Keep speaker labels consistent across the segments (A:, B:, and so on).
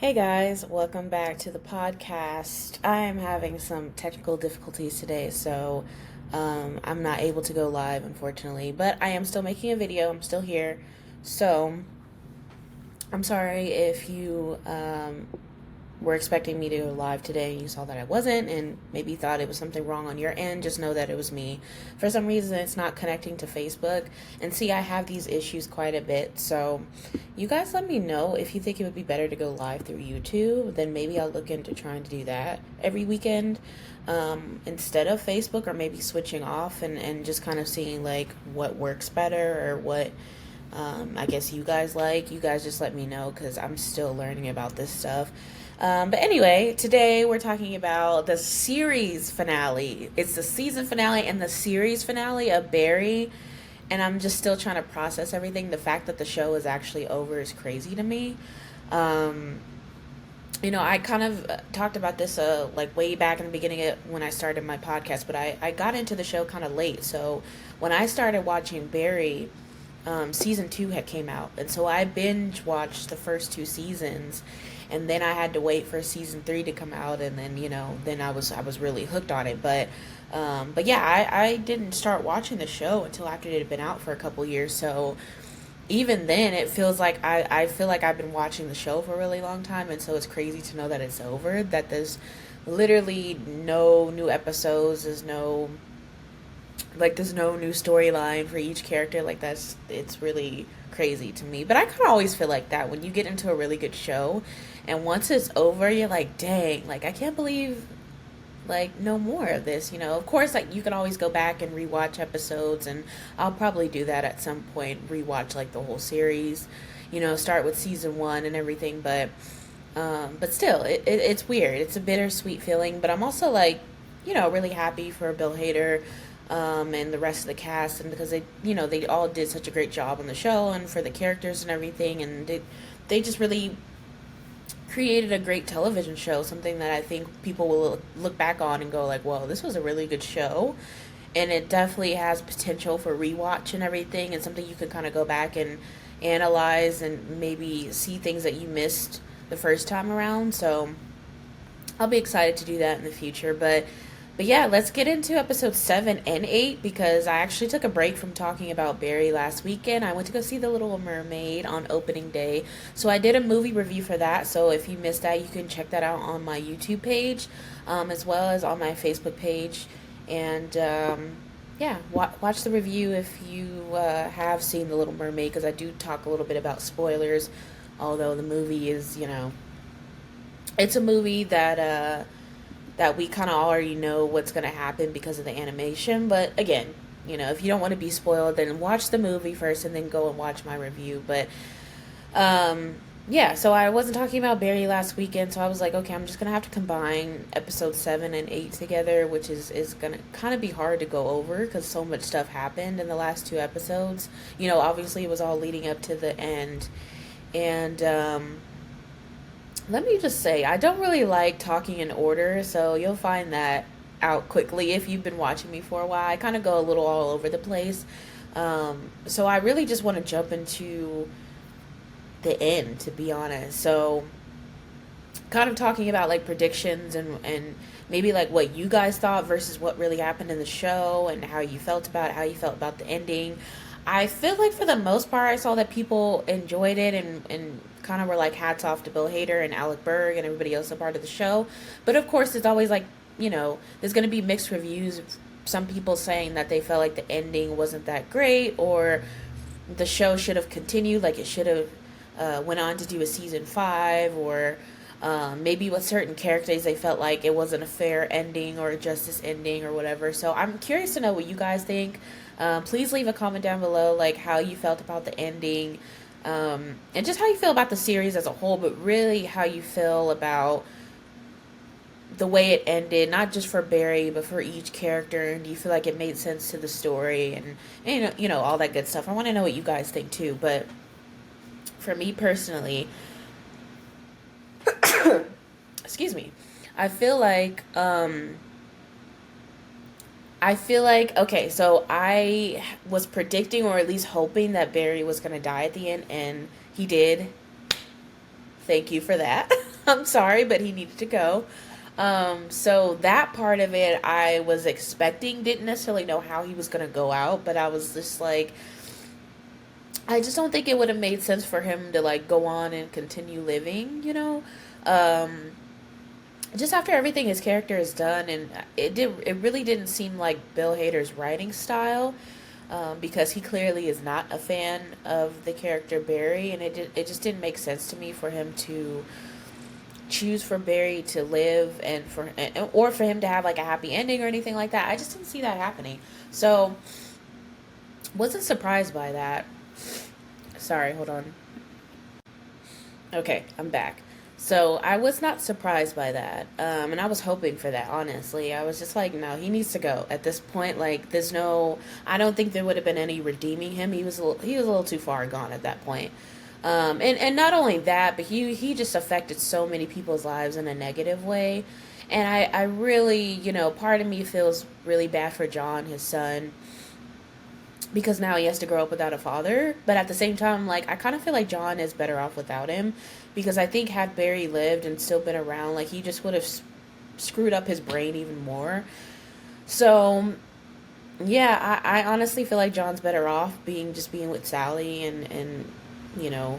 A: Hey guys, welcome back to the podcast. I am having some technical difficulties today, so I'm not able to go live, unfortunately. But I am still making a video, I'm still here. So I'm sorry if you were expecting me to go live today and you saw that I wasn't, and maybe thought it was something wrong on your end. Just know that it was me. For some reason, it's not connecting to Facebook. And see, I have these issues quite a bit. So you guys let me know if you think it would be better to go live through YouTube. Then maybe I'll look into trying to do that every weekend instead of Facebook, or maybe switching off and just kind of seeing like what works better or what I guess you guys like. You guys just let me know because I'm still learning about this stuff. But anyway, today we're talking about the series finale. It's the season finale and the series finale of Barry. And I'm just still trying to process everything. The fact that the show is actually over is crazy to me. Um, I kind of talked about this like way back in the beginning of when I started my podcast, but I got into the show kind of late. So when I started watching Barry, season two had came out, and so I binge watched the first two seasons, and then I had to wait for season three to come out, and then then I was really hooked on it. But yeah, I didn't start watching the show until after it had been out for a couple years. So even then, it feels like I feel like I've been watching the show for a really long time, and so it's crazy to know that it's over. That there's literally no new episodes. There's no new storyline for each character. It's really crazy to me. But I kind of always feel like that when you get into a really good show, and once it's over, you're like, dang, like I can't believe like no more of this. Of course, like you can always go back and rewatch episodes, and I'll probably do that at some point, rewatch like the whole series, start with season one and everything. But still, it's weird. It's a bittersweet feeling, but I'm also like, really happy for Bill Hader, and the rest of the cast, and because they all did such a great job on the show, and for the characters and everything, and they just really created a great television show, something that I think people will look back on and go like, "Well, this was a really good show," and it definitely has potential for rewatch and everything, and something you can kind of go back and analyze and maybe see things that you missed the first time around. So I'll be excited to do that in the future, but yeah, let's get into episode 7 and 8 because I actually took a break from talking about Barry last weekend. I went to go see The Little Mermaid on opening day. So I did a movie review for that. So if you missed that, you can check that out on my YouTube page, as well as on my Facebook page. And yeah, watch the review if you have seen The Little Mermaid, because I do talk a little bit about spoilers. Although the movie is, it's a movie that we kind of already know what's going to happen because of the animation. But again, if you don't want to be spoiled, then watch the movie first and then go and watch my review. But yeah, so I wasn't talking about Barry last weekend, so I was like, okay, I'm just going to have to combine episode 7 and 8 together, which is going to kind of be hard to go over because so much stuff happened in the last two episodes. Obviously it was all leading up to the end. And let me just say, I don't really like talking in order, so you'll find that out quickly if you've been watching me for a while. I kind of go a little all over the place. So I really just want to jump into the end, to be honest. So kind of talking about like predictions and maybe like what you guys thought versus what really happened in the show, and how you felt about it, how you felt about the ending. I feel like for the most part, I saw that people enjoyed it and kind of were like hats off to Bill Hader and Alec Berg and everybody else a part of the show. But of course, it's always like, there's going to be mixed reviews. Some people saying that they felt like the ending wasn't that great, or the show should have continued, like it should have went on to do a season 5, or maybe with certain characters they felt like it wasn't a fair ending or a justice ending or whatever. So I'm curious to know what you guys think. Please leave a comment down below, like how you felt about the ending, and just how you feel about the series as a whole, but really how you feel about the way it ended, not just for Barry, but for each character. And do you feel like it made sense to the story, and all that good stuff. I want to know what you guys think too. But for me personally, excuse me, I feel like okay, so I was predicting, or at least hoping, that Barry was going to die at the end, and he did. Thank you for that. I'm sorry, but he needed to go. So that part of it I was expecting, didn't necessarily know how he was going to go out, but I was just like, I just don't think it would have made sense for him to like go on and continue living, you know? Um, just after everything his character has done, and it really didn't seem like Bill Hader's writing style, because he clearly is not a fan of the character Barry, and it just didn't make sense to me for him to choose for Barry to live and or for him to have like a happy ending or anything like that. I just didn't see that happening. So wasn't surprised by that. Sorry, hold on. Okay, I'm back. So I was not surprised by that, and I was hoping for that. Honestly, I was just like, no, he needs to go at this point. Like, there's no, I don't think there would have been any redeeming him. He was a little too far gone at that point. And not only that, but he just affected so many people's lives in a negative way. And I really, part of me feels really bad for John, his son, because now he has to grow up without a father. But at the same time, like, I kind of feel like John is better off without him, because I think had Barry lived and still been around, like, he just would have screwed up his brain even more. So yeah, I honestly feel like John's better off being with Sally, and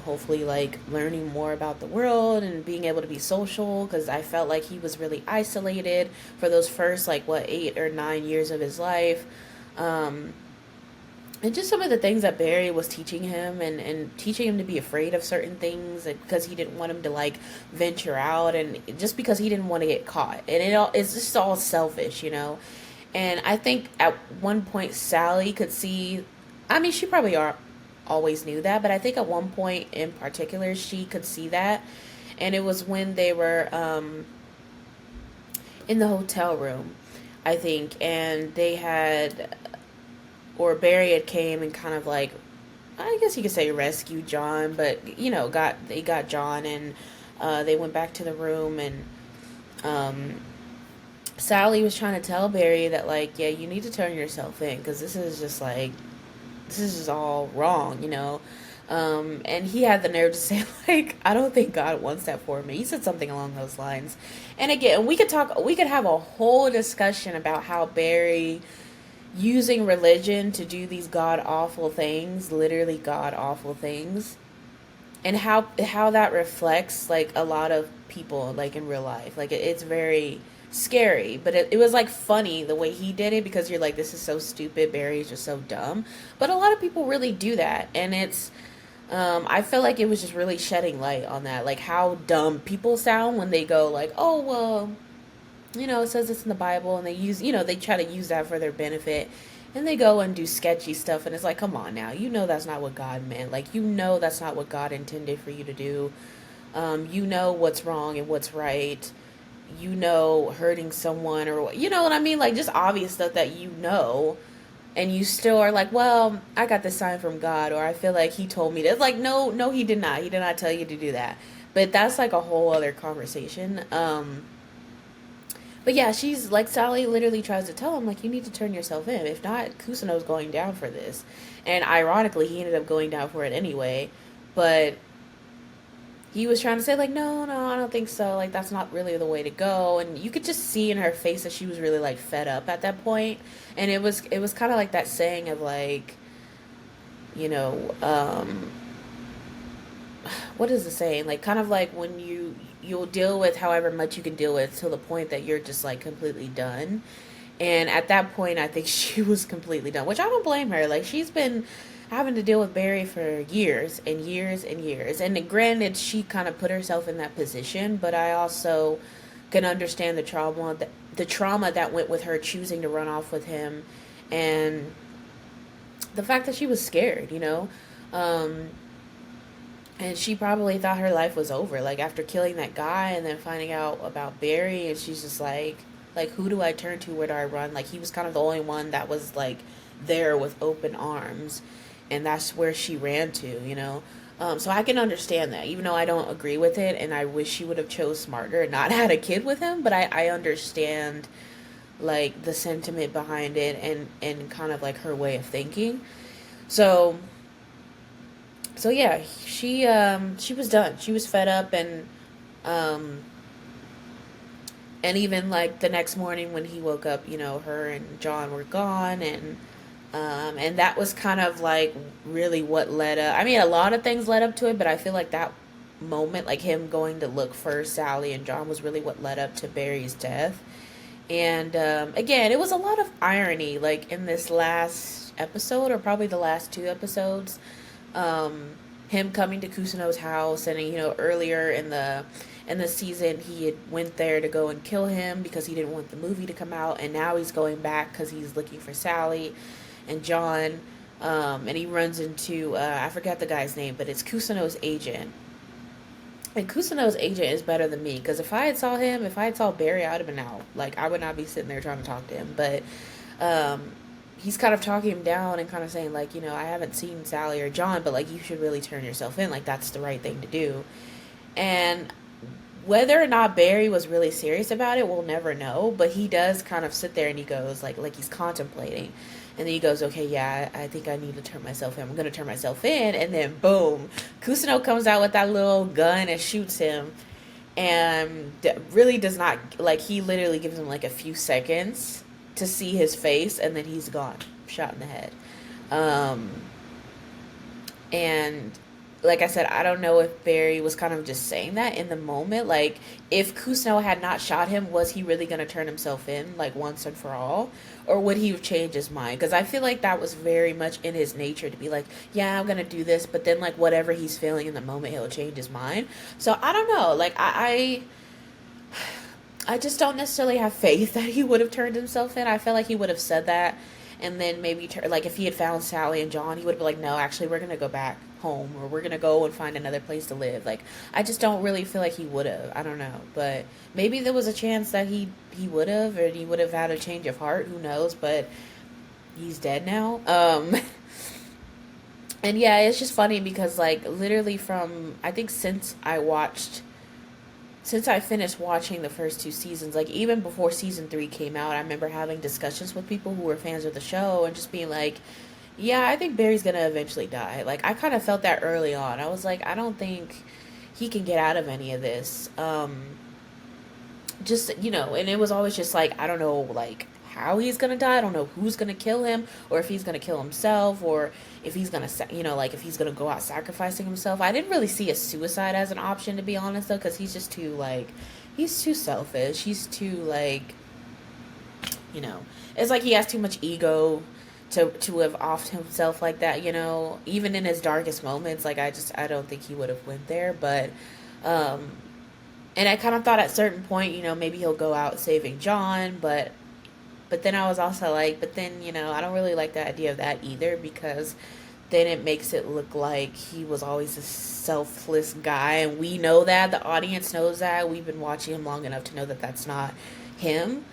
A: hopefully like learning more about the world and being able to be social, because I felt like he was really isolated for those first, like, what, 8 or 9 years of his life. Um, and just some of the things that Barry was teaching him, and teaching him to be afraid of certain things, because he didn't want him to like venture out, and just because he didn't want to get caught. And it's just all selfish. And I think at one point Sally could see, I mean, she probably always knew that, but I think at one point in particular she could see that. And it was when they were in the hotel room, I think, and they had, or Barry had came and kind of like, I guess you could say rescued John, but they got John, and they went back to the room, and um, Sally was trying to tell Barry that, like, yeah, you need to turn yourself in, because this is just all wrong. And he had the nerve to say, like, I don't think God wants that for me. He said something along those lines. And again, we could have a whole discussion about how Barry using religion to do these god awful things, literally god awful things, and how that reflects like a lot of people like in real life. Like, it's very scary, but it was like funny the way he did it, because you're like, this is so stupid, Barry's just so dumb. But a lot of people really do that, and it's I feel like it was just really shedding light on that, like how dumb people sound when they go like, oh well, it says it's in the Bible, and they try to use that for their benefit, and they go and do sketchy stuff, and it's like, come on now, that's not what God meant. Like, that's not what God intended for you to do. What's wrong and what's right. Hurting someone, or you know what I mean? Like, just obvious stuff that and you still are like, well, I got this sign from God, or I feel like he told me this. Like, no, no, he did not. He did not tell you to do that. But that's like a whole other conversation. But yeah, she's like, Sally literally tries to tell him, like, you need to turn yourself in. If not, Kusano's going down for this. And ironically, he ended up going down for it anyway. But he was trying to say, like, no, no, I don't think so. Like, that's not really the way to go. And you could just see in her face that she was really, like, fed up at that point. And it was kind of like that saying of, like, you know, um, what is the saying? Like, kind of like when you'll deal with however much you can deal with till the point that you're just like completely done. And at that point, I think she was completely done, which I don't blame her. Like, she's been having to deal with Barry for years and years and years. And granted, she kind of put herself in that position, but I also can understand the trauma that went with her choosing to run off with him, and the fact that she was scared. Um, and she probably thought her life was over, like, after killing that guy and then finding out about Barry, and she's just like, who do I turn to? Where do I run? Like, he was kind of the only one that was, like, there with open arms, and that's where she ran to. So I can understand that, even though I don't agree with it, and I wish she would have chose smarter and not had a kid with him, but I understand, like, the sentiment behind it, and kind of, like, her way of thinking. So yeah, she was done. She was fed up, and Um, and even like the next morning when he woke up, you know, her and John were gone, and that was kind of like really what led up. I mean, a lot of things led up to it, but I feel like that moment, like him going to look for Sally and John, was really what led up to Barry's death. And again, it was a lot of irony, like in this last episode, or probably the last two episodes. Um, Him coming to Kusuno's house, and you know, earlier in the season, he had went there to go and kill him because he didn't want the movie to come out, and now he's going back because he's looking for Sally and John. And he runs into I forgot the guy's name, but it's Kusuno's agent. And Kusuno's agent is better than me because if I had saw Barry, I would have been out. Like I would not be sitting there trying to talk to him. But um, he's kind of talking him down and kind of saying like, you know, I haven't seen Sally or John, but like you should really turn yourself in. Like that's the right thing to do. And whether or not Barry was really serious about it, we'll never know. But he does kind of sit there and he goes like he's contemplating, and then he goes, okay, yeah, I think I need to turn myself in. I'm gonna turn myself in, and then boom, Kusuno comes out with that little gun and shoots him, and really does not like. He literally gives him like a few seconds to see his face, and then he's gone, shot in the head. Um, and like I said, I don't know if Barry was kind of just saying that in the moment. Like, if Kusuno had not shot him, was he really going to turn himself in, like, once and for all? Or would he have changed his mind? Because I feel like that was very much in his nature to be like, yeah, I'm going to do this. But then, like, whatever he's feeling in the moment, he'll change his mind. So, I don't know. Like, I just don't necessarily have faith that he would have turned himself in. I feel like he would have said that, and then maybe like if he had found Sally and John, he would be like, "No, actually, we're gonna go back home, or we're gonna go and find another place to live." Like, I just don't really feel like he would have. I don't know, but maybe there was a chance that he would have, or he would have had a change of heart. Who knows? But he's dead now. And yeah, it's just funny because like literally from I think since I finished watching the first two seasons, like even before season three came out, I remember having discussions with people who were fans of the show and just being like, yeah, I think Barry's gonna eventually die. Like, I kind of felt that early on. I was like, I don't think he can get out of any of this. Just, you know, and it was always just like, I don't know, like, how he's gonna die. I don't know who's gonna kill him, or if he's gonna kill himself, or if he's gonna, you know, like if he's gonna go out sacrificing himself. I didn't really see a suicide as an option, to be honest, though, because he's just too like, he's too selfish. He's too like, you know, it's like he has too much ego to have offed himself like that. You know, even in his darkest moments, like I don't think he would have went there, but. Um, and I kind of thought at a certain point, you know, maybe he'll go out saving John, but then I was also like, but then, you know, I don't really like the idea of that either, because then it makes it look like he was always a selfless guy. And we know that. The audience knows that. We've been watching him long enough to know that that's not him.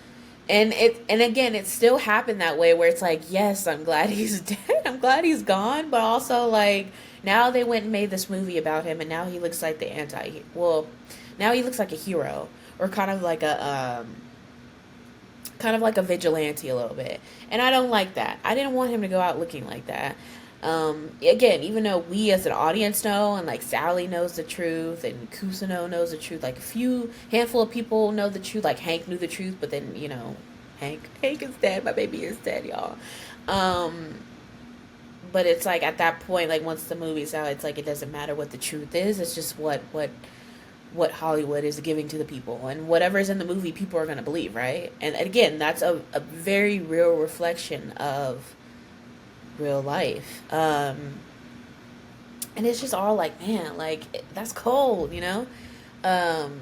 A: And again, it still happened that way where it's like, yes, I'm glad he's dead. I'm glad he's gone. But also, like, now they went and made this movie about him, and now he looks like the well, now he looks like a hero, or kind of like a vigilante a little bit. And I don't like that. I didn't want him to go out looking like that. Again, even though we as an audience know, and like Sally knows the truth, and Kusuno knows the truth, like a handful of people know the truth, like Hank knew the truth, but then, you know, Hank is dead, my baby is dead, y'all. Um, but it's like at that point, like once the movie's out, it's like it doesn't matter what the truth is, it's just what Hollywood is giving to the people, and whatever's in the movie, people are going to believe, right? And again, that's a very real reflection of real life. And it's just all like, man, like, that's cold, you know? Um,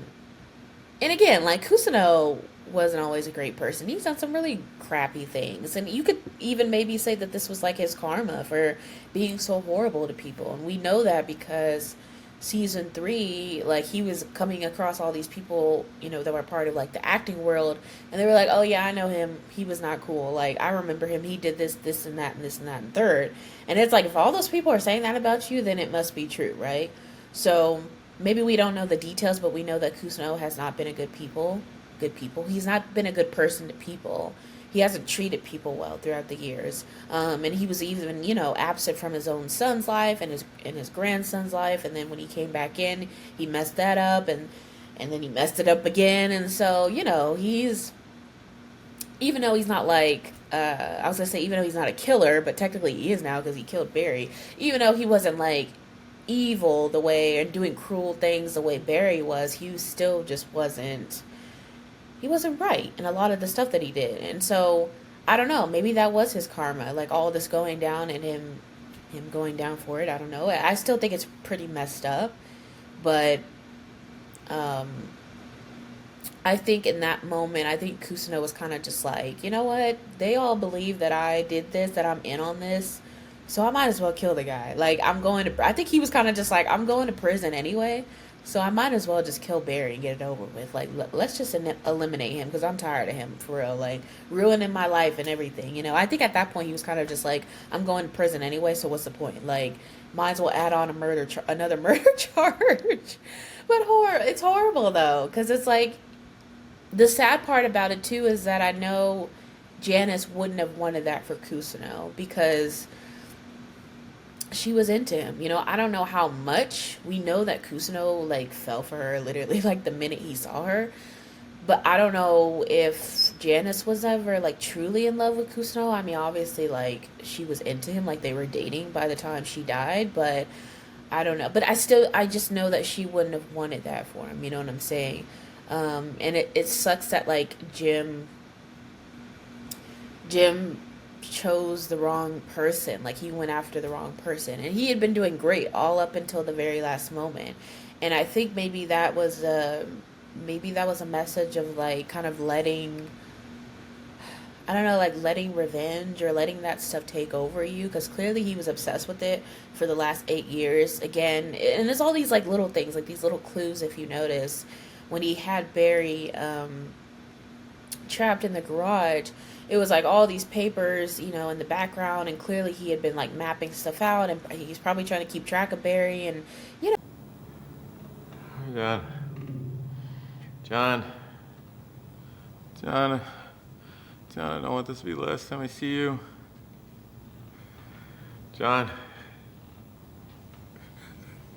A: and again, like, Kusuno wasn't always a great person. He's done some really crappy things. And you could even maybe say that this was like his karma for being so horrible to people. And we know that because season three, like, he was coming across all these people, you know, that were part of like the acting world, and they were like, oh yeah, I know him, he was not cool, like I remember him, he did this and that and this and that and third. And it's like, if all those people are saying that about you, then it must be true, right? So maybe we don't know the details, but we know that Kusuno has not been a good people. He's not been a good person to people. He hasn't treated people well throughout the years, and he was even, you know, absent from his own son's life and his grandson's life. And then when he came back in, he messed that up, and then he messed it up again. And so, he's, even though he's not like, I was gonna say, even though he's not a killer, but technically he is now because he killed Barry. Even though he wasn't like evil the way, and doing cruel things the way Barry was, he still just wasn't. He wasn't right in a lot of the stuff that he did. And so I don't know. Maybe that was his karma, like all this going down and him going down for it. I don't know. I still think it's pretty messed up, but um, I think in that moment, I think Kusano was kind of just like, you know what? They all believe that I did this, that I'm in on this, so I might as well kill the guy. Like, I'm going to, I think he was kind of just like, I'm going to prison anyway, so I might as well just kill Barry and get it over with. Like, let's just eliminate him because I'm tired of him, for real. Like, ruining my life and everything. I think at that point he was kind of just like, I'm going to prison anyway, so what's the point? Like, might as well add on another murder charge. But it's horrible though, because it's like, the sad part about it too is that I know Janice wouldn't have wanted that for Kusano because she was into him. I don't know how much. We know that Kusano like fell for her literally like the minute he saw her. But I don't know if Janice was ever like truly in love with Kusano. I mean, obviously like she was into him, like they were dating by the time she died, but I don't know. But I just know that she wouldn't have wanted that for him. You know what I'm saying? And it sucks that like Jim chose the wrong person. Like he went after the wrong person, and he had been doing great all up until the very last moment. And I think maybe that was a message of like kind of letting, I don't know, like letting revenge or letting that stuff take over you, because clearly he was obsessed with it for the last 8 years. Again, and there's all these like little things, like these little clues if you notice. When he had Barry trapped in the garage, it was like all these papers, in the background, and clearly he had been like mapping stuff out, and he's probably trying to keep track of Barry, and
B: John. John. John. John, I don't want this to be the last time I see you. John.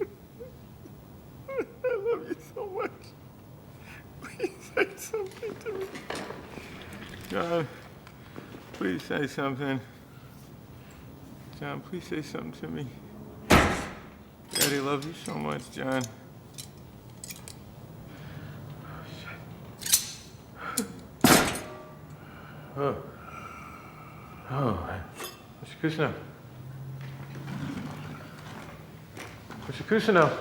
B: I love you so much. Please say something to me. John, please say something. John, please say something to me. Daddy loves you so much, John. Oh. Oh. Mr. Kusano. Mr. Kusano.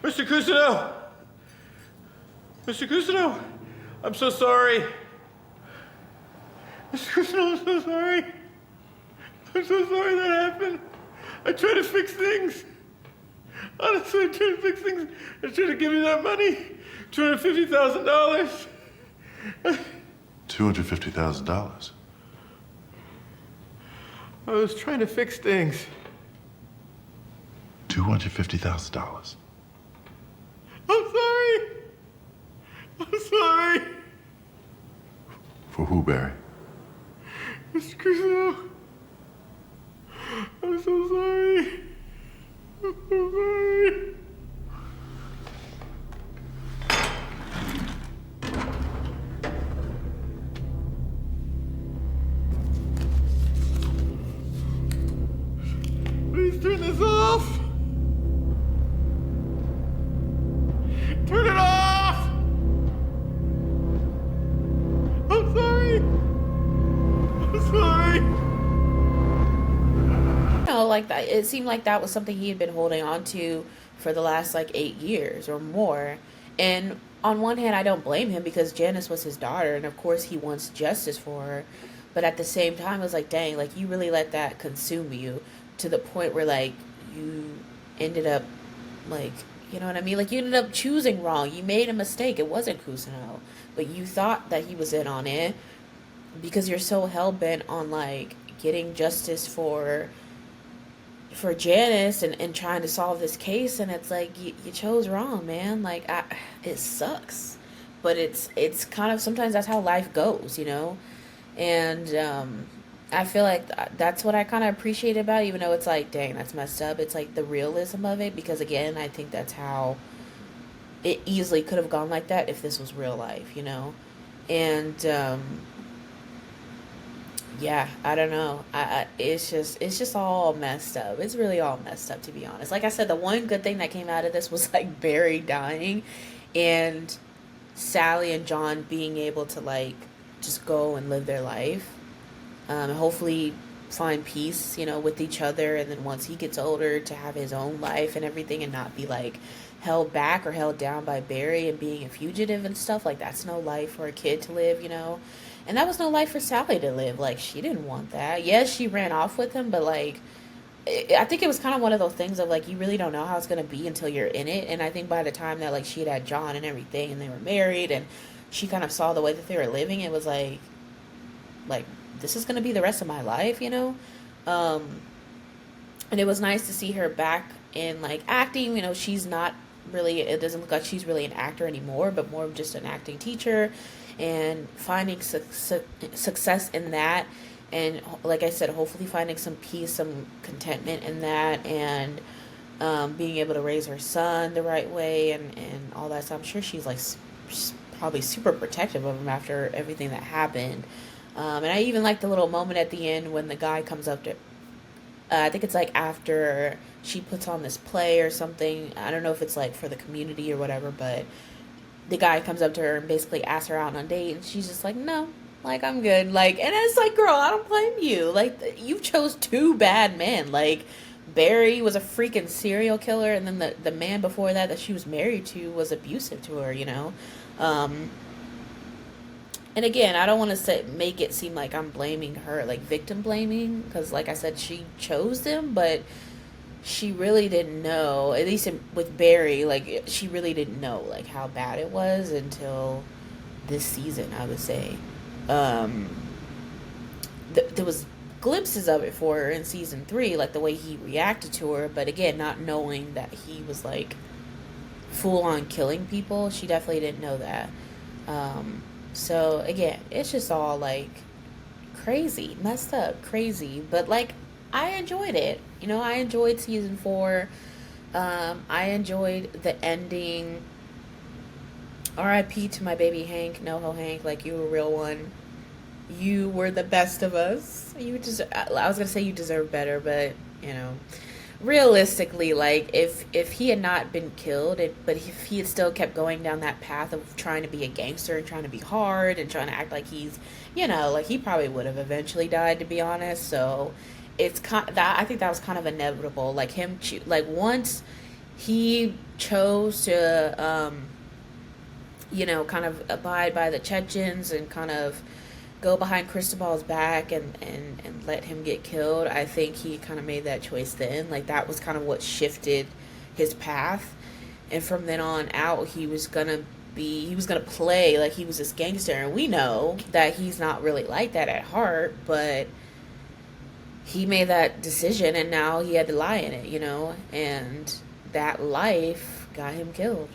B: Mr. Kusano! Mr. Kusano! I'm so sorry. Mr. Kusano, I'm so sorry. I'm so sorry that happened. I tried to fix things. Honestly, I tried to fix things. I tried to give you that money. $250,000.
C: $250,000.
B: I was trying to fix things.
C: $250,000.
B: I'm sorry. I'm sorry.
C: For who, Barry?
B: Mr. Kusano. I'm so sorry. I'm so sorry. Please turn this off. Turn it off. I'm sorry. I'm sorry.
A: like that. It seemed like that was something he had been holding on to for the last like 8 years or more. And on one hand, I don't blame him because Janice was his daughter, and of course he wants justice for her. But at the same time, it was like, dang, like you really let that consume you to the point where like you ended up like, you know what I mean? Like you ended up choosing wrong. You made a mistake. It wasn't Kusano, but you thought that he was in on it because you're so hell bent on like getting justice for Janice and trying to solve this case, and it's like you chose wrong, man. Like it sucks, but it's kind of sometimes that's how life goes, you know. And I feel like that's what I kind of appreciate about it, even though it's like, dang, that's messed up. It's like the realism of it, because again, I think that's how it easily could have gone like that if this was real life, you know? And, yeah, I don't know. It's just all messed up. It's really all messed up, to be honest. Like I said, the one good thing that came out of this was like Barry dying, and Sally and John being able to like just go and live their life, and hopefully find peace, you know, with each other. And then once he gets older, to have his own life and everything, and not be like held back or held down by Barry and being a fugitive and stuff. Like that's no life for a kid to live, you know. And that was no life for Sally to live. Like she didn't want that. Yes, she ran off with him, but like I think it was kind of one of those things of like you really don't know how it's gonna be until you're in it. And I think by the time that like she had John and everything, and they were married, and she kind of saw the way that they were living, it was like this is gonna be the rest of my life, you know. Um, and it was nice to see her back in like acting. You know, she's not really. It doesn't look like she's really an actor anymore, but more of just an acting teacher, and finding success in that. And like I said, hopefully finding some peace, some contentment in that, and being able to raise her son the right way, and all that. So I'm sure she's like probably super protective of him after everything that happened. And I even like the little moment at the end when the guy comes up to, I think it's like after she puts on this play or something. I don't know if it's like for the community or whatever, but the guy comes up to her and basically asks her out on a date, and she's just like, no, like I'm good. Like, and it's like, girl, I don't blame you. Like, you chose two bad men. Like, Barry was a freaking serial killer, and then the man before that she was married to was abusive to her, you know. Um, and again, I don't want to say make it seem like I'm blaming her, like victim blaming, because like I said, she chose them, but she really didn't know. At least with Barry, like she really didn't know like how bad it was until this season, I would say. Um, there was glimpses of it for her in season 3, like the way he reacted to her, but again, not knowing that he was like full on killing people, she definitely didn't know that. So again, it's just all like crazy, messed up, crazy, but like I enjoyed it. You know, I enjoyed season 4. I enjoyed the ending. R.I.P. to my baby Hank. No ho Hank, like you were a real one. You were the best of us. You just, I was gonna say you deserve better, but you know, realistically, like if he had not been killed, but if he had still kept going down that path of trying to be a gangster and trying to be hard and trying to act like he's, you know, like he probably would have eventually died, to be honest. So it's kind that I think that was kind of inevitable. Like him, like once he chose to, you know, kind of abide by the Chechens and kind of go behind Cristobal's back and let him get killed, I think he kind of made that choice then. Like that was kind of what shifted his path. And from then on out, he was gonna play like he was this gangster. And we know that he's not really like that at heart, but he made that decision and now he had to lie in it, you know, and that life got him killed.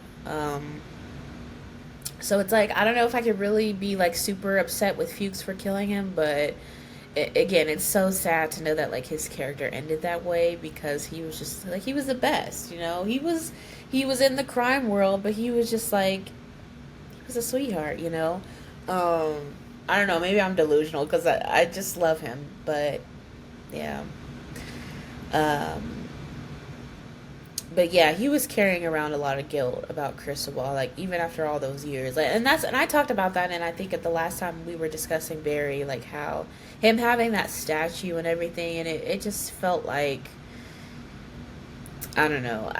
A: So it's like, I don't know if I could really be like super upset with Fuchs for killing him, but again, it's so sad to know that like his character ended that way, because he was just like, he was the best, you know. He was in the crime world, but he was just like, he was a sweetheart, you know. I don't know, maybe I'm delusional because I just love him, but yeah. But yeah, he was carrying around a lot of guilt about Cristobal, like even after all those years. Like, and I talked about that, and I think at the last time we were discussing Barry, like how him having that statue and everything, and it just felt like, I don't know,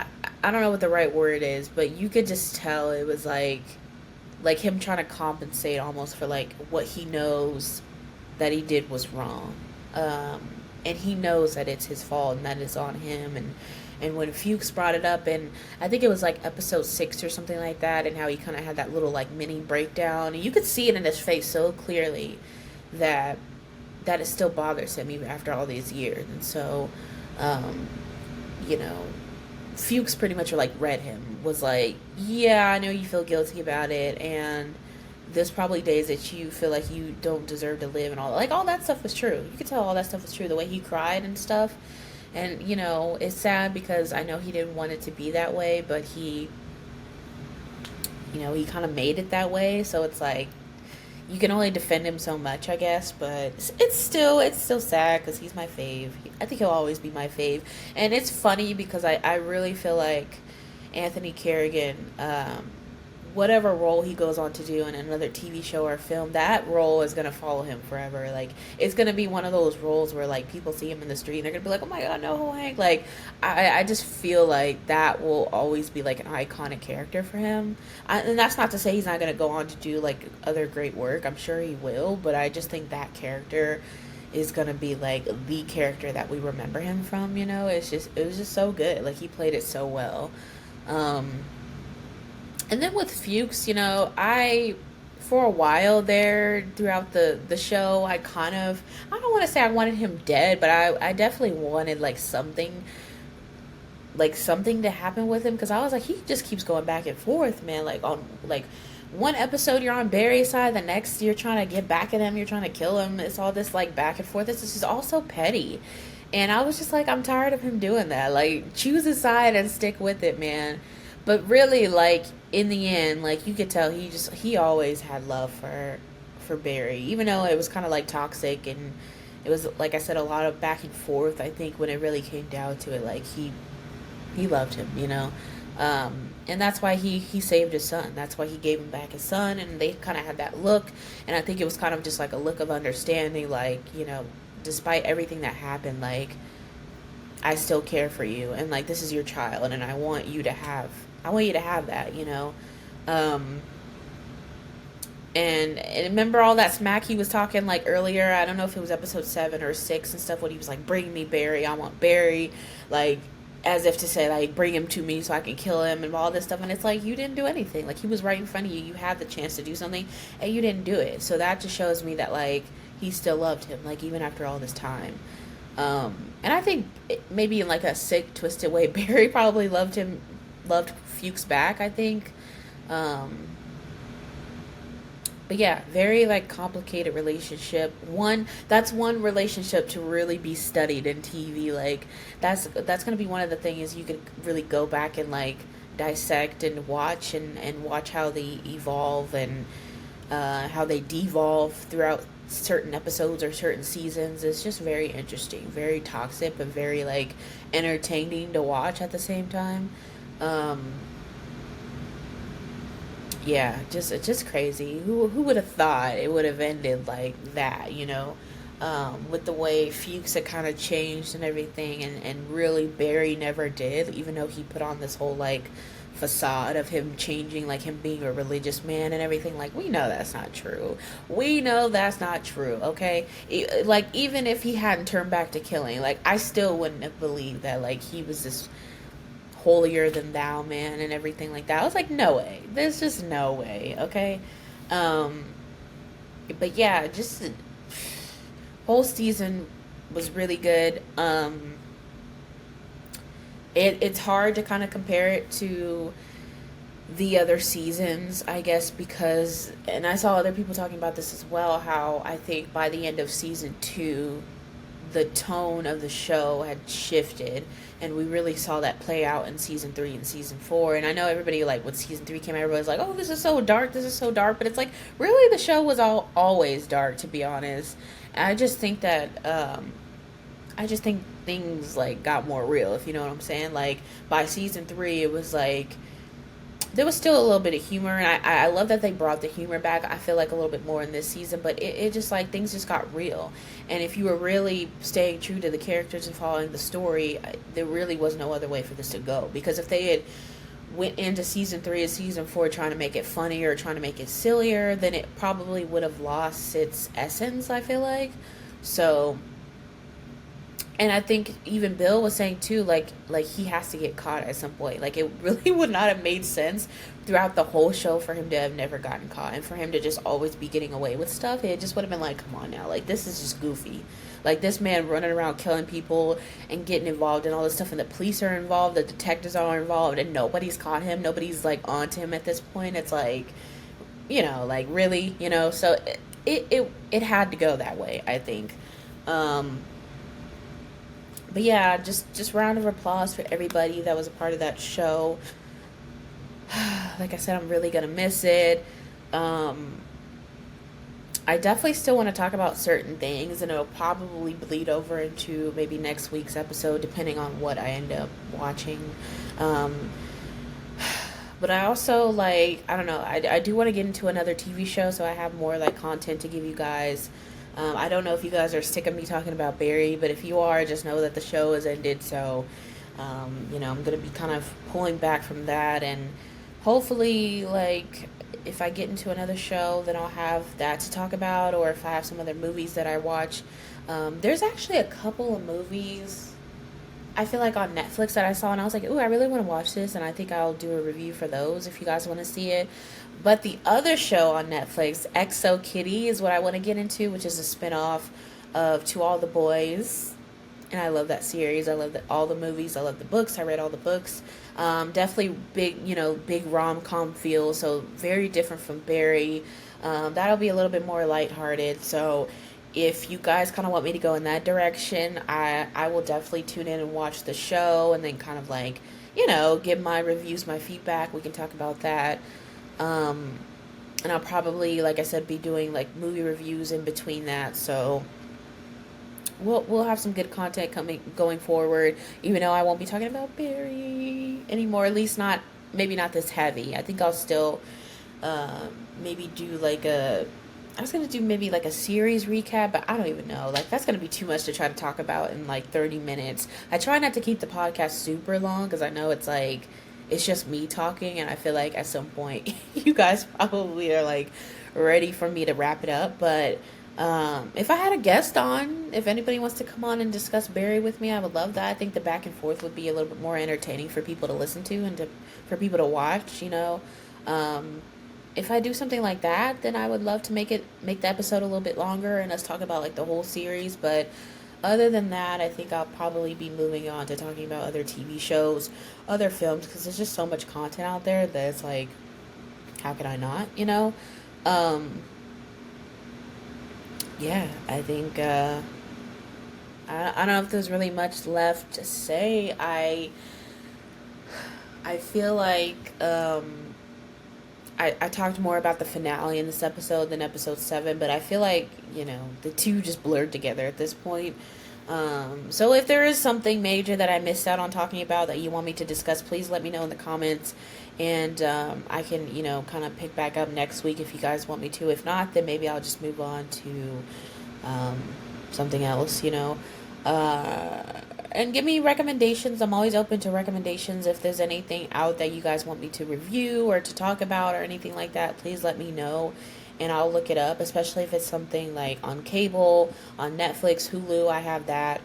A: I don't know what the right word is, but you could just tell it was like him trying to compensate almost for like what he knows that he did was wrong. And he knows that it's his fault and that it's on him. And when Fuchs brought it up, and I think it was like episode 6 or something like that, and how he kind of had that little like mini breakdown, and you could see it in his face so clearly that it still bothers him even after all these years. And so, you know, Fuchs pretty much like read him, was like, yeah, I know you feel guilty about it, and there's probably days that you feel like you don't deserve to live, and all that stuff was true. You could tell all that stuff was true, the way he cried and stuff. And, you know, it's sad because I know he didn't want it to be that way, but he he kind of made it that way. So it's like you can only defend him so much, I guess. But it's still sad because he's my fave. I think he'll always be my fave. And it's funny because I really feel like Anthony Carrigan, whatever role he goes on to do in another TV show or film, that role is gonna follow him forever. Like it's gonna be one of those roles where like people see him in the street and they're gonna be like, "Oh my God, no Hank!" Like I just feel like that will always be like an iconic character for him. And that's not to say he's not gonna go on to do like other great work. I'm sure he will, but I just think that character is gonna be like the character that we remember him from. It was just so good. Like he played it so well. Um, and then with Fuchs, I for a while there throughout the show, I don't want to say I wanted him dead, but I definitely wanted like something to happen with him because I was like he just keeps going back and forth, man. Like on like one episode you're on Barry's side, the next you're trying to get back at him, you're trying to kill him. It's all this like back and forth. This is all so petty. And I was just like, I'm tired of him doing that. Like, choose a side and stick with it, man. But really, like, in the end, like, you could tell he always had love for Barry. Even though it was kind of, like, toxic and it was, like I said, a lot of back and forth. I think when it really came down to it, like, he loved him. And that's why he saved his son. That's why he gave him back his son. And they kind of had that look. And I think it was kind of just, like, a look of understanding, like, despite everything that happened, like I still care for you and like this is your child and I want you to have that. Um and remember all that smack he was talking like earlier, I don't know if it was episode 7 or 6 and stuff, when he was like, bring me Barry, I want Barry, like as if to say like bring him to me so I can kill him and all this stuff. And it's like you didn't do anything. Like he was right in front of you, you had the chance to do something and you didn't do it. So that just shows me that like he still loved him, like even after all this time. And I think maybe in like a sick, twisted way, Barry probably loved Fuchs back, I think. But yeah, very like complicated relationship. That's one relationship to really be studied in TV. Like that's gonna be one of the things you could really go back and like dissect and watch and watch how they evolve and how they devolve throughout certain episodes or certain seasons. It's just very interesting, very toxic, but very like entertaining to watch at the same time. Um, yeah, just crazy. Who would have thought it would have ended like that? With the way Fuchs had kind of changed and everything, and really Barry never did, even though he put on this whole like facade of him changing, like him being a religious man and everything. Like we know that's not true. We know that's not true. Okay, like even if he hadn't turned back to killing, like I still wouldn't have believed that like he was this holier than thou man and everything like that. I was like, no way. There's just no way. Okay. Um, but yeah, just the whole season was really good. It's hard to kind of compare it to the other seasons, I guess, because, and I saw other people talking about this as well, how I think by the end of season 2, the tone of the show had shifted, and we really saw that play out in season 3 and season 4. And I know everybody, like, when season 3 came, everybody's like, oh, this is so dark, but it's like, really, the show was always dark, to be honest. And I just think things like got more real, if you know what I'm saying. Like by season 3, it was like there was still a little bit of humor, and I love that they brought the humor back. I feel like a little bit more in this season, but it just like things just got real. And if you were really staying true to the characters and following the story, there really was no other way for this to go. Because if they had went into season 3 and season 4 trying to make it funnier, trying to make it sillier, then it probably would have lost its essence, I feel like. So, and I think even Bill was saying too, like he has to get caught at some point. Like it really would not have made sense throughout the whole show for him to have never gotten caught, and for him to just always be getting away with stuff. It just would have been like, come on now, like this is just goofy. Like this man running around killing people and getting involved in all this stuff, and the police are involved, the detectives are involved, and nobody's caught him. Nobody's like onto him at this point. It's like, like really, So it had to go that way, I think. But yeah, just round of applause for everybody that was a part of that show. like I said, I'm really gonna miss it. I definitely still want to talk about certain things, and it'll probably bleed over into maybe next week's episode, depending on what I end up watching. Um, but I also, like, I don't know, I do want to get into another TV show, so I have more like content to give you guys. I don't know if you guys are sick of me talking about Barry, but if you are, just know that the show has ended. So, I'm gonna be kind of pulling back from that, and hopefully, like, if I get into another show, then I'll have that to talk about, or if I have some other movies that I watch. There's actually a couple of movies I feel like on Netflix that I saw, and I was like, ooh, I really want to watch this, and I think I'll do a review for those if you guys want to see it. But the other show on Netflix, Exo Kitty, is what I want to get into, which is a spinoff of To All the Boys. And I love that series. I love all the movies. I love the books. I read all the books. Definitely big, big rom-com feel. So very different from Barry. That'll be a little bit more lighthearted. So if you guys kind of want me to go in that direction, I will definitely tune in and watch the show, and then kind of like, give my reviews, my feedback. We can talk about that. And I'll probably, like I said, be doing like movie reviews in between that. So we'll have some good content going forward, even though I won't be talking about Barry anymore, at least not, maybe not this heavy. I think I'll still maybe do like I was gonna do maybe like a series recap, but I don't even know, like that's gonna be too much to try to talk about in like 30 minutes. I try not to keep the podcast super long, because I know it's like, it's just me talking, and I feel like at some point you guys probably are like ready for me to wrap it up. But if I had a guest on, if anybody wants to come on and discuss Barry with me, I would love that. I think the back and forth would be a little bit more entertaining for people to listen to, and for people to watch. If I do something like that, then I would love to make the episode a little bit longer and us talk about like the whole series. But other than that, I think I'll probably be moving on to talking about other TV shows, other films, because there's just so much content out there that it's like, how could I not? Yeah, I think I don't know if there's really much left to say. I feel like I talked more about the finale in this episode than episode 7, but I feel like, the two just blurred together at this point. So if there is something major that I missed out on talking about that you want me to discuss, please let me know in the comments. And I can, kind of pick back up next week if you guys want me to. If not, then maybe I'll just move on to something else, and give me recommendations. I'm always open to recommendations. If there's anything out that you guys want me to review or to talk about or anything like that, please let me know, and I'll look it up, especially if it's something like on cable, on Netflix, Hulu. I have that.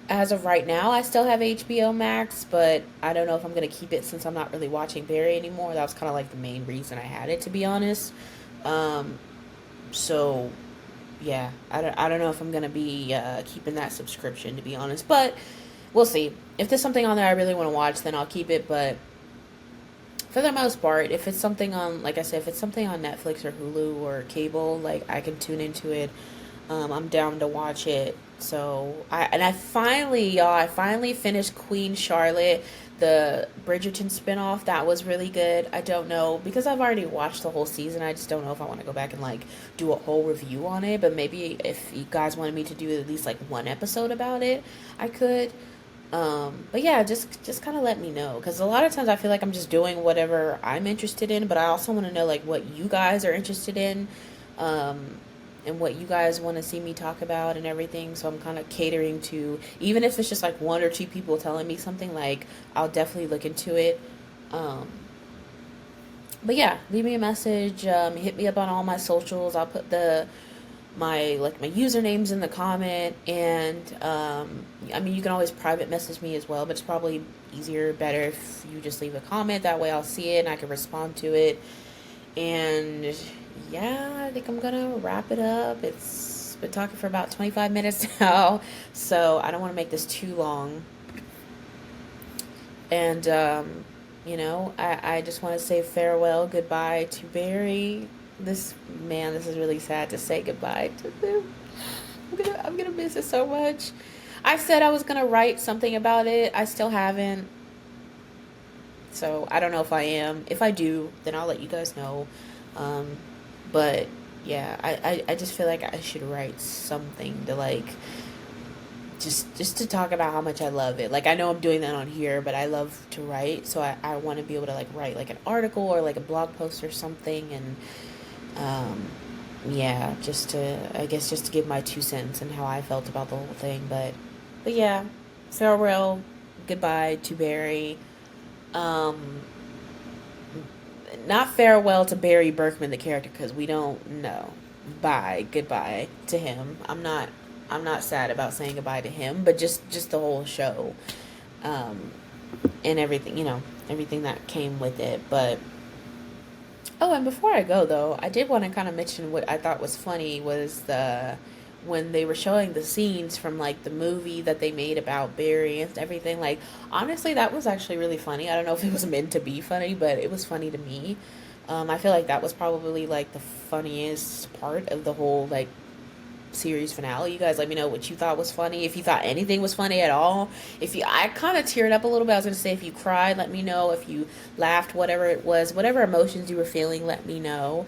A: As of right now, I still have HBO Max, but I don't know if I'm going to keep it since I'm not really watching Barry anymore. That was kind of like the main reason I had it, to be honest. So yeah, I don't know if I'm going to be keeping that subscription, to be honest, but we'll see. If there's something on there I really want to watch, then I'll keep it. But for the most part, if it's something on, like I said, if it's something on Netflix or Hulu or cable, like, I can tune into it. I'm down to watch it. So I finally finished Queen Charlotte, the Bridgerton spinoff. That was really good. I don't know, because I've already watched the whole season, I just don't know if I want to go back and like do a whole review on it. But maybe if you guys wanted me to do at least like one episode about it, I could. But yeah, just kind of let me know, because a lot of times I feel like I'm just doing whatever I'm interested in, but I also want to know like what you guys are interested in, and what you guys want to see me talk about and everything. So I'm kind of catering to, even if it's just like one or two people telling me something, like, I'll definitely look into it. But yeah, leave me a message, hit me up on all my socials. I'll put my usernames in the comment, and you can always private message me as well, but it's probably better if you just leave a comment. That way I'll see it and I can respond to it. And yeah, I think I'm gonna wrap it up. It's been talking for about 25 minutes now, so I don't want to make this too long. And I just want to say farewell, goodbye to Barry. This is really sad to say goodbye to him. I'm gonna miss it so much. I said I was gonna write something about it. I still haven't. So I don't know if I am. If I do, then I'll let you guys know. Um, but yeah, I just feel like I should write something to like just to talk about how much I love it. Like I know I'm doing that on here, but I love to write, so I want to be able to like write like an article or like a blog post or something, and um, yeah, just to I guess just to give my 2 cents and how I felt about the whole thing. But yeah, farewell, goodbye to Barry. Um, Not farewell to Barry Berkman the character because we don't know. Bye, goodbye to him. I'm not sad about saying goodbye to him, but just the whole show, um, and everything everything that came with it. But oh, and before I go though, I did want to kind of mention what I thought was funny was the when they were showing the scenes from like the movie that they made about Barry and everything. Like honestly, that was actually really funny. I don't know if it was meant to be funny, but it was funny to me. I feel like that was probably like the funniest part of the whole like series finale. You guys let me know what you thought was funny. If you thought anything was funny at all. If you I kind of teared up a little bit. I was going to say if you cried, let me know. If you laughed, whatever it was, whatever emotions you were feeling, let me know.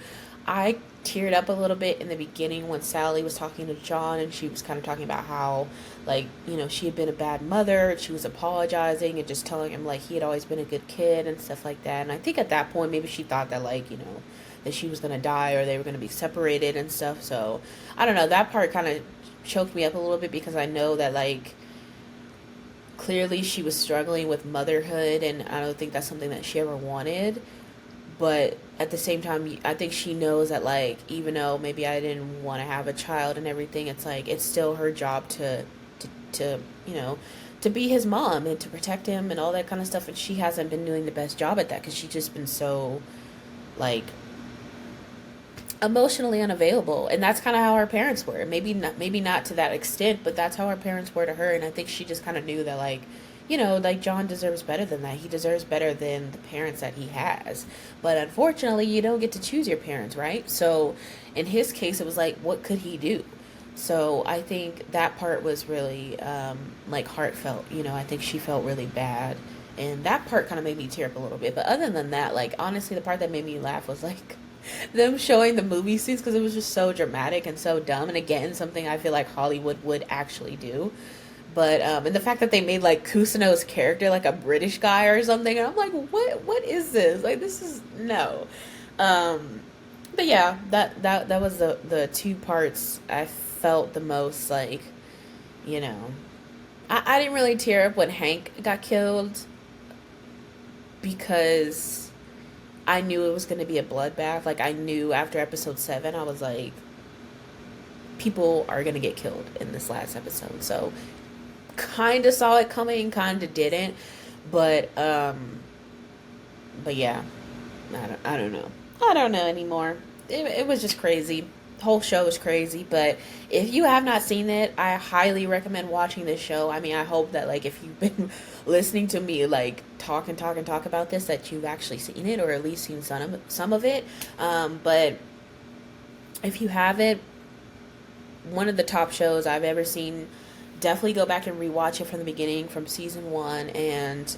A: I teared up a little bit in the beginning when Sally was talking to John and she was kind of talking about how like, she had been a bad mother. She was apologizing and just telling him like he had always been a good kid and stuff like that. And I think at that point maybe she thought that like, that she was going to die or they were going to be separated and stuff. So I don't know. That part kind of choked me up a little bit because I know that like clearly she was struggling with motherhood and I don't think that's something that she ever wanted. But at the same time, I think she knows that like even though maybe I didn't want to have a child and everything, it's like it's still her job to to be his mom and to protect him and all that kind of stuff. And she hasn't been doing the best job at that because she's just been so like emotionally unavailable, and that's kind of how our parents were. Maybe not to that extent, but that's how our parents were to her. And I think she just kind of knew that like like John deserves better than that. He deserves better than the parents that he has. But unfortunately, you don't get to choose your parents, right? So in his case, it was like, what could he do? So I think that part was really like heartfelt. I think she felt really bad, and that part kind of made me tear up a little bit. But other than that, like honestly, the part that made me laugh was like them showing the movie scenes because it was just so dramatic and so dumb. And again, something I feel like Hollywood would actually do. But and the fact that they made like Cousineau's character like a British guy or something, and I'm like, what is this? Like this is no. But yeah, that was the two parts I felt the most like, you know. I didn't really tear up when Hank got killed because I knew it was going to be a bloodbath. Like I knew after episode 7, I was like, people are going to get killed in this last episode. So kind of saw it coming, kind of didn't, but yeah, I don't know. I don't know anymore. It was just crazy. The whole show was crazy, but if you have not seen it, I highly recommend watching this show. I mean, I hope that like if you've been listening to me like talk about this, that you've actually seen it or at least seen some of it. But if you haven't, one of the top shows I've ever seen. Definitely go back and rewatch it from the beginning, from season 1, and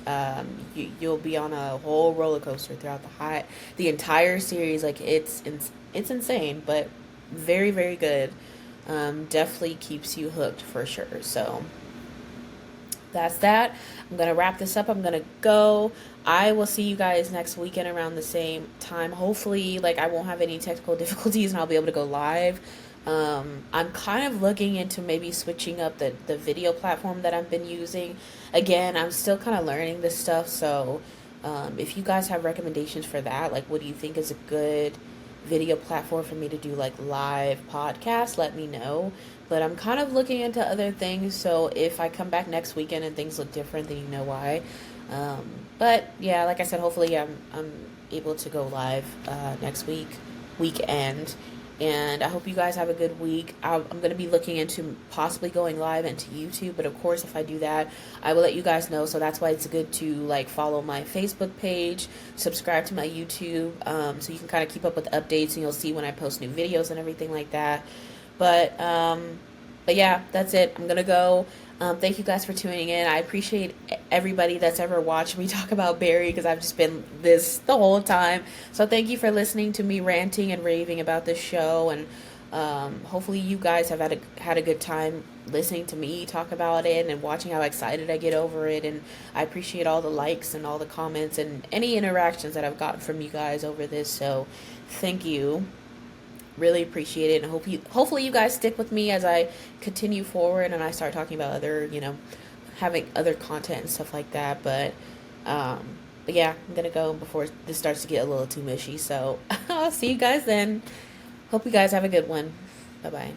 A: you'll be on a whole roller coaster throughout the entire series. Like it's insane, but very very good. Definitely keeps you hooked for sure. So that's that. I'm gonna wrap this up. I'm gonna go. I will see you guys next weekend around the same time. Hopefully, like I won't have any technical difficulties and I'll be able to go live. I'm kind of looking into maybe switching up the video platform that I've been using. Again, I'm still kind of learning this stuff, so if you guys have recommendations for that, like what do you think is a good video platform for me to do like live podcasts, let me know. But I'm kind of looking into other things, so if I come back next weekend and things look different, then you know why. But yeah, like I said, hopefully I'm able to go live next weekend. And I hope you guys have a good week. I'm going to be looking into possibly going live into YouTube. But of course, if I do that, I will let you guys know. So that's why it's good to like follow my Facebook page, subscribe to my YouTube, so you can kind of keep up with updates and you'll see when I post new videos and everything like that. But yeah, that's it. I'm going to go. Thank you guys for tuning in. I appreciate everybody that's ever watched me talk about Barry because I've just been this the whole time. So thank you for listening to me ranting and raving about this show, and hopefully you guys have had a good time listening to me talk about it and watching how excited I get over it. And I appreciate all the likes and all the comments and any interactions that I've gotten from you guys over this. So thank you. Really appreciate it, and hopefully you guys stick with me as I continue forward and I start talking about other, having other content and stuff like that. But yeah, I'm gonna go before this starts to get a little too mushy. So I'll see you guys then. Hope you guys have a good one. Bye bye.